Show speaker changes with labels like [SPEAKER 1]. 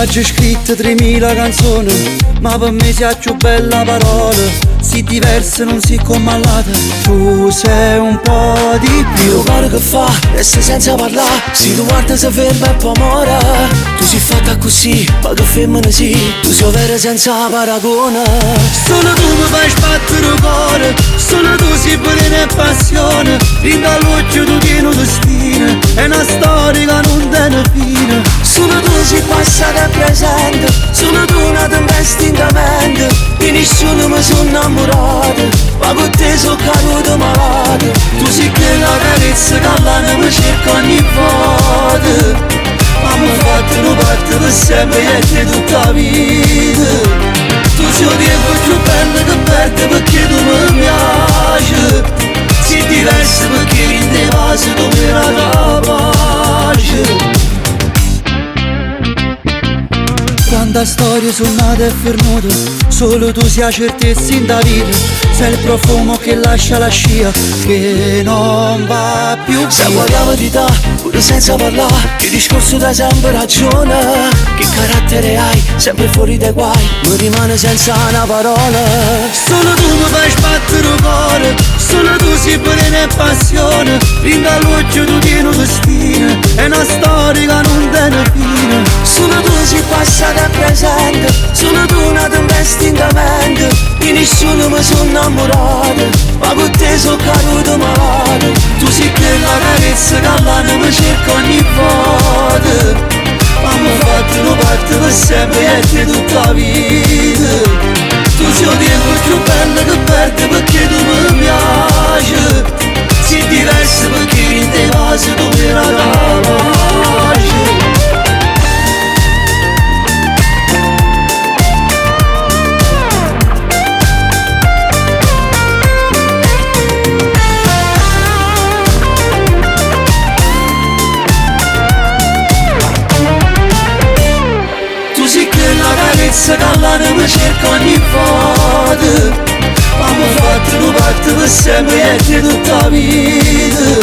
[SPEAKER 1] c'è scritto 3000 canzoni, ma per me sia più bella parola. Si diverse non si commallata, tu sei un po' di più.
[SPEAKER 2] Io pare che fa, resta senza parlare. Se tu guarda si ferma e poi muore. Tu sei fatta così, ma che femmina sì. Tu sei vera senza paragone.
[SPEAKER 1] Solo tu mi fai sbattere il cuore, solo tu sei bene e passione. In dall'occhio tu tieni destino, è una storia che non tiene fine.
[SPEAKER 2] Solo tu sei passata e presente, solo tu una tempesta in mente. Di nessuno mi sono innamorato, ma con te sono caduto malato. Tu sei quella carezza che all'anno mi cerca ogni volta, ma mi ha fatto una parte per sempre e te tutta la vita. Tu sei il tempo più bello che perde perché tu mi piaci. Sei diverso perché in te vasi tu mi la capace.
[SPEAKER 1] Quanta storia sono nata e fermata, solo tu sei la certezza in da vita. Sei il profumo che lascia la scia, che non va più.
[SPEAKER 2] Se guardiamo di te, pure senza parlare, che discorso dai sempre ragione. Che carattere hai, sempre fuori dai guai, mi rimane senza una parola.
[SPEAKER 1] Solo tu mi fai sbattere il cuore, solo tu sei bene e passione. In dall'occhio tu tieni destino, è una storia che non tiene fine.
[SPEAKER 2] Solo tu sei passata e presente, solo tu una tempesta in mente. Di nessuno mi sono innamorato, ma con te sono caduto malato. Tu sei quella carezza che all'anno mi cerca ogni volta, ma mi ha fatto una parte per sempre e te tutta la vita. Tu sei il tempo più bello che perde perché tu mi piaci. Sei diverso perché in te vasi tu mi la capace. Che all'anno mi cerca ogni volta, ma mi ha fatto una parte per sempre e te tutta la vita.